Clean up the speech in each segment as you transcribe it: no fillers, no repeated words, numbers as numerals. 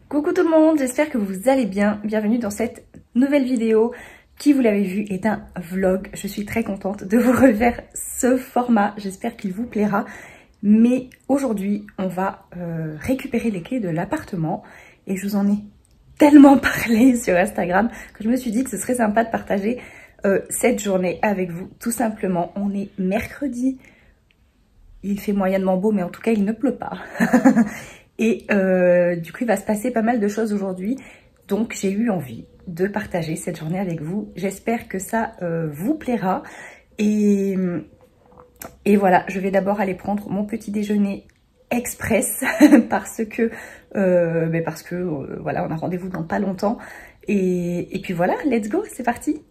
Coucou tout le monde, j'espère que vous allez bien. Bienvenue dans cette nouvelle vidéo qui, vous l'avez vu, est un vlog. Je suis très contente de vous refaire ce format, j'espère qu'il vous plaira. Mais aujourd'hui, on va récupérer les clés de l'appartement et je vous en ai tellement parlé sur Instagram que je me suis dit que ce serait sympa de partager cette journée avec vous. Tout simplement, on est mercredi, il fait moyennement beau mais en tout cas il ne pleut pas. Et du coup, il va se passer pas mal de choses aujourd'hui. Donc, j'ai eu envie de partager cette journée avec vous. J'espère que ça vous plaira. Et voilà, je vais d'abord aller prendre mon petit déjeuner express parce que voilà, on a rendez-vous dans pas longtemps. Et puis voilà, let's go, c'est parti.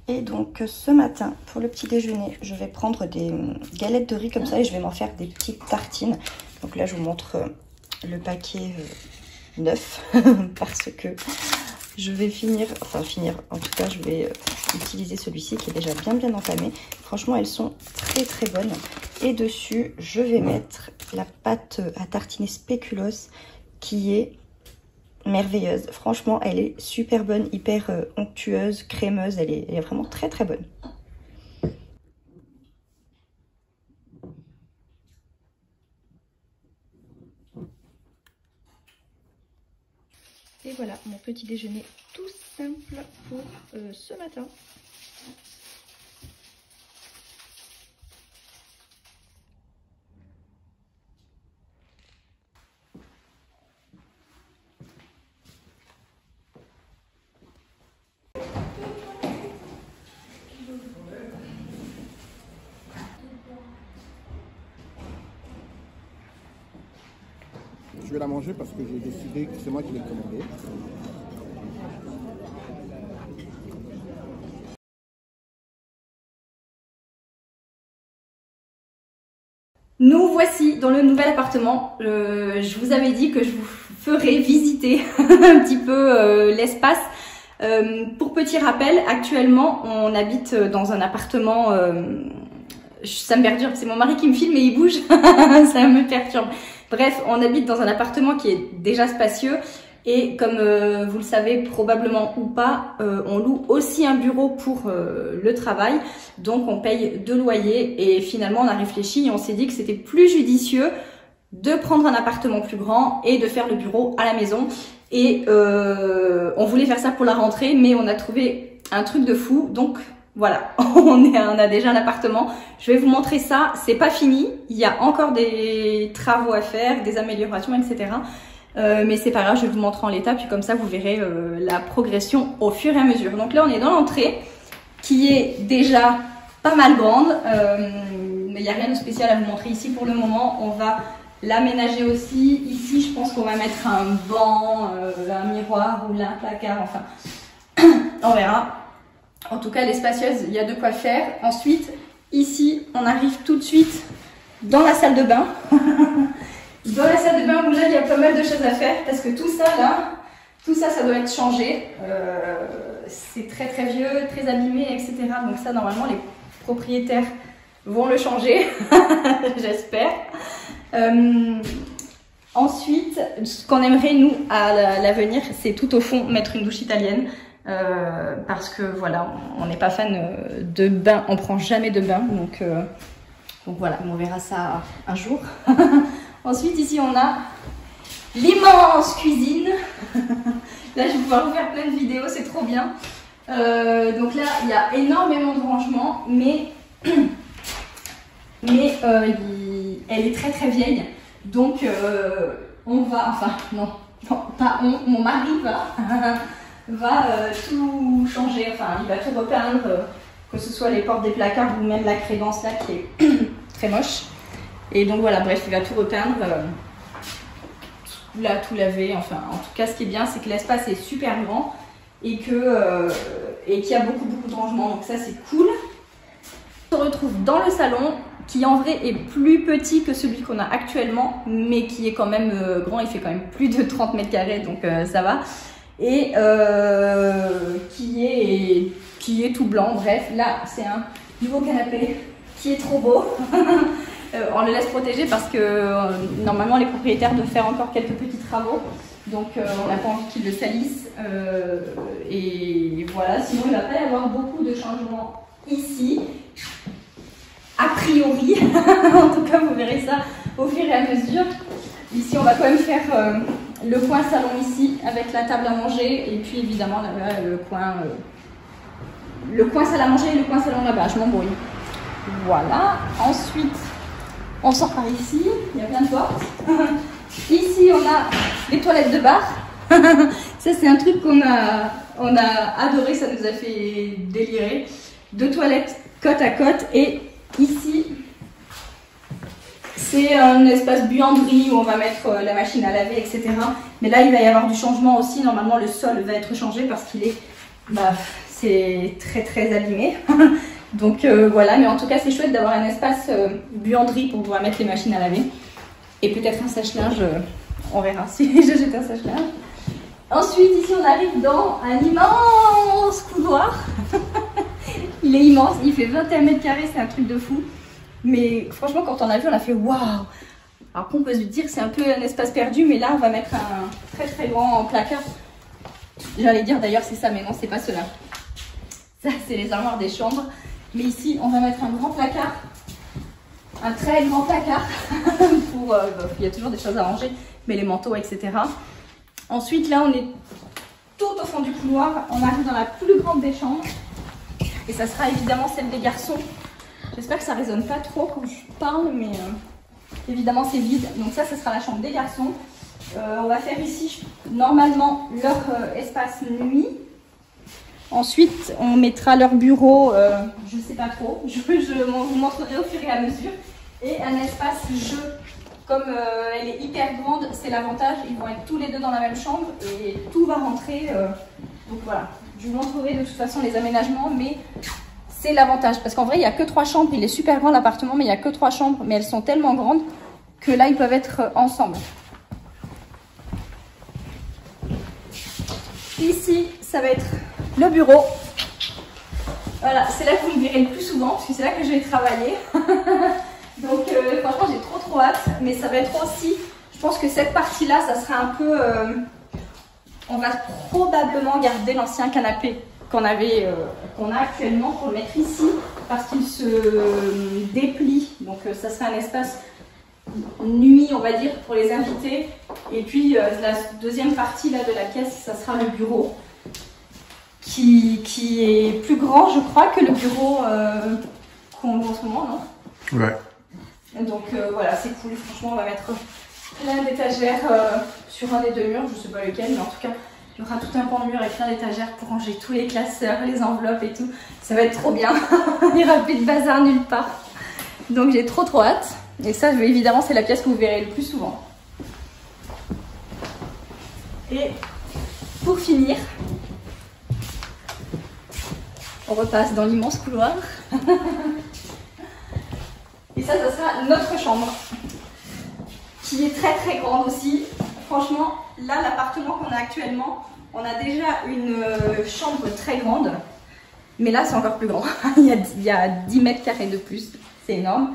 Et donc ce matin, pour le petit déjeuner, je vais prendre des galettes de riz comme ça et je vais m'en faire des petites tartines. Donc là, je vous montre le paquet neuf parce que je vais en tout cas, je vais utiliser celui-ci qui est déjà bien entamé. Franchement, elles sont très bonnes. Et dessus, je vais mettre la pâte à tartiner spéculoos qui est merveilleuse. Franchement, elle est super bonne, hyper onctueuse, crémeuse. Elle est vraiment très bonne. Et voilà mon petit déjeuner tout simple pour ce matin. Je vais la manger parce que j'ai décidé que c'est moi qui vais le commander. Nous voici dans le nouvel appartement. Je vous avais dit que je vous ferais visiter un petit peu l'espace. Pour petit rappel, actuellement on habite dans un appartement, ça me perturbe, c'est mon mari qui me filme et il bouge, ça me perturbe. Bref, on habite dans un appartement qui est déjà spacieux et comme vous le savez probablement ou pas, on loue aussi un bureau pour le travail. Donc on paye 2 loyers et finalement on a réfléchi et on s'est dit que c'était plus judicieux de prendre un appartement plus grand et de faire le bureau à la maison. Et on voulait faire ça pour la rentrée mais on a trouvé un truc de fou. Donc voilà, on a déjà un appartement. Je vais vous montrer ça, c'est pas fini. Il y a encore des travaux à faire, des améliorations, etc. Mais c'est pas grave, je vais vous montrer en l'état, puis comme ça vous verrez la progression au fur et à mesure. Donc là on est dans l'entrée, qui est déjà pas mal grande. Mais il n'y a rien de spécial à vous montrer ici pour le moment. On va l'aménager aussi. Ici je pense qu'on va mettre un banc, un miroir ou là un placard, enfin on verra. En tout cas, elle est spacieuse, il y a de quoi faire. Ensuite, ici, on arrive tout de suite dans la salle de bain. Dans la salle de bain où là, il y a pas mal de choses à faire parce que tout ça, là, ça doit être changé. C'est très vieux, très abîmé, etc. Donc ça, normalement, les propriétaires vont le changer, j'espère. Ensuite, ce qu'on aimerait, nous, à l'avenir, c'est tout au fond mettre une douche italienne. Parce que voilà, on n'est pas fan de bain, on prend jamais de bain, donc voilà, on verra ça un jour. Ensuite ici on a l'immense cuisine. Là je vais pouvoir vous faire plein de vidéos, c'est trop bien. Donc là il y a énormément de rangements, mais elle est très vieille, donc on va, enfin non pas on, mon mari va tout changer, enfin il va tout repeindre, que ce soit les portes des placards ou même la crédence là qui est très moche. Et donc voilà, bref, il va tout repeindre, tout laver, enfin en tout cas ce qui est bien c'est que l'espace est super grand et qu'il y a beaucoup de rangements, donc ça c'est cool. retrouve dans le salon, qui en vrai est plus petit que celui qu'on a actuellement, mais qui est quand même grand, il fait quand même plus de 30 mètres carrés, donc ça va. Et qui est tout blanc, bref, là c'est un nouveau canapé qui est trop beau. On le laisse protéger parce que normalement les propriétaires doivent faire encore quelques petits travaux, donc on n'a pas envie qu'ils le salissent. Et voilà, sinon il ne va pas y avoir beaucoup de changements ici. A priori, en tout cas vous verrez ça au fur et à mesure. Ici on va quand même faire le coin salon ici avec la table à manger et puis évidemment là-bas le coin salle à manger et le coin salon là-bas, je m'embrouille. Voilà, ensuite on sort par ici, il y a plein de portes. Ici on a les toilettes de bar. Ça c'est un truc qu'on a adoré, ça nous a fait délirer. 2 toilettes côte à côte et ici c'est un espace buanderie où on va mettre la machine à laver, etc. Mais là il va y avoir du changement aussi, normalement le sol va être changé parce qu'il est, c'est très abîmé. Donc voilà, mais en tout cas c'est chouette d'avoir un espace buanderie pour pouvoir mettre les machines à laver. Et peut-être un sèche-linge, on verra si je jette un sèche-linge. Ensuite ici on arrive dans un immense couloir. Il est immense, il fait 21 mètres carrés, c'est un truc de fou. Mais franchement quand on a vu on a fait waouh. Alors qu'on peut se dire c'est un peu un espace perdu, mais là on va mettre un très grand placard. J'allais dire d'ailleurs c'est ça, mais non c'est pas cela. Ça c'est les armoires des chambres. Mais ici on va mettre un grand placard. Un très grand placard. Pour, il y a toujours des choses à ranger, mais les manteaux, etc. Ensuite là on est tout au fond du couloir. On arrive dans la plus grande des chambres. Et ça sera évidemment celle des garçons. J'espère que ça résonne pas trop quand je parle, mais évidemment c'est vide. Donc ça sera la chambre des garçons. On va faire ici normalement leur espace nuit. Ensuite on mettra leur bureau, je sais pas trop, je vous montrerai au fur et à mesure. Et un espace jeu. Comme elle est hyper grande, c'est l'avantage, ils vont être tous les deux dans la même chambre et tout va rentrer. Donc voilà, je vous montrerai de toute façon les aménagements, mais c'est l'avantage. Parce qu'en vrai, il n'y a que 3 chambres, il est super grand l'appartement, mais il n'y a que 3 chambres, mais elles sont tellement grandes que là, ils peuvent être ensemble. Ici, ça va être le bureau. Voilà, c'est là que vous me verrez le plus souvent, parce que c'est là que je vais travailler. Donc franchement j'ai trop hâte, mais ça va être aussi, je pense que cette partie là ça sera un peu, on va probablement garder l'ancien canapé qu'on a actuellement pour le mettre ici parce qu'il se déplie, donc ça sera un espace nuit on va dire pour les invités. Et puis la deuxième partie là de la pièce ça sera le bureau qui est plus grand je crois que le bureau qu'on voit en ce moment, non? Ouais. Donc voilà, c'est cool, franchement on va mettre plein d'étagères sur un des 2 murs, je sais pas lequel, mais en tout cas il y aura tout un pan de mur avec plein d'étagères pour ranger tous les classeurs, les enveloppes et tout. Ça va être trop bien, il n'y aura plus de bazar nulle part. Donc j'ai trop hâte. Et ça évidemment c'est la pièce que vous verrez le plus souvent. Et pour finir, on repasse dans l'immense couloir. Et ça sera notre chambre, qui est très grande aussi. Franchement, là, l'appartement qu'on a actuellement, on a déjà une chambre très grande. Mais là, c'est encore plus grand. il y a 10 mètres carrés de plus. C'est énorme.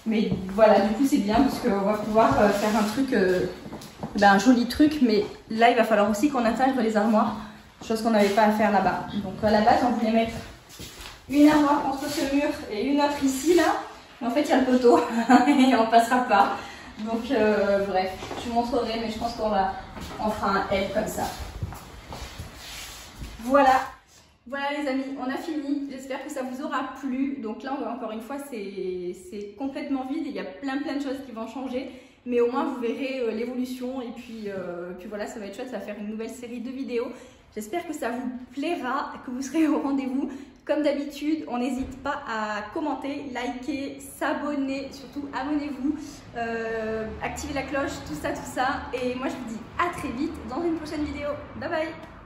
Mais voilà, du coup, c'est bien parce qu'on va pouvoir faire un truc, un joli truc. Mais là, il va falloir aussi qu'on intègre les armoires. Chose qu'on n'avait pas à faire là-bas. Donc à la base, on voulait mettre une armoire contre ce mur et une autre ici, là. Mais en fait, il y a le poteau et on passera pas. Donc, bref, je vous montrerai, mais je pense qu'on fera un L comme ça. Voilà. Voilà les amis, on a fini. J'espère que ça vous aura plu. Donc là, encore une fois, c'est complètement vide. Il y a plein de choses qui vont changer. Mais au moins, vous verrez l'évolution. Et puis voilà, ça va être chouette. Ça va faire une nouvelle série de vidéos. J'espère que ça vous plaira, que vous serez au rendez-vous. Comme d'habitude, on n'hésite pas à commenter, liker, s'abonner, surtout abonnez-vous, activez la cloche, tout ça. Et moi, je vous dis à très vite dans une prochaine vidéo. Bye bye!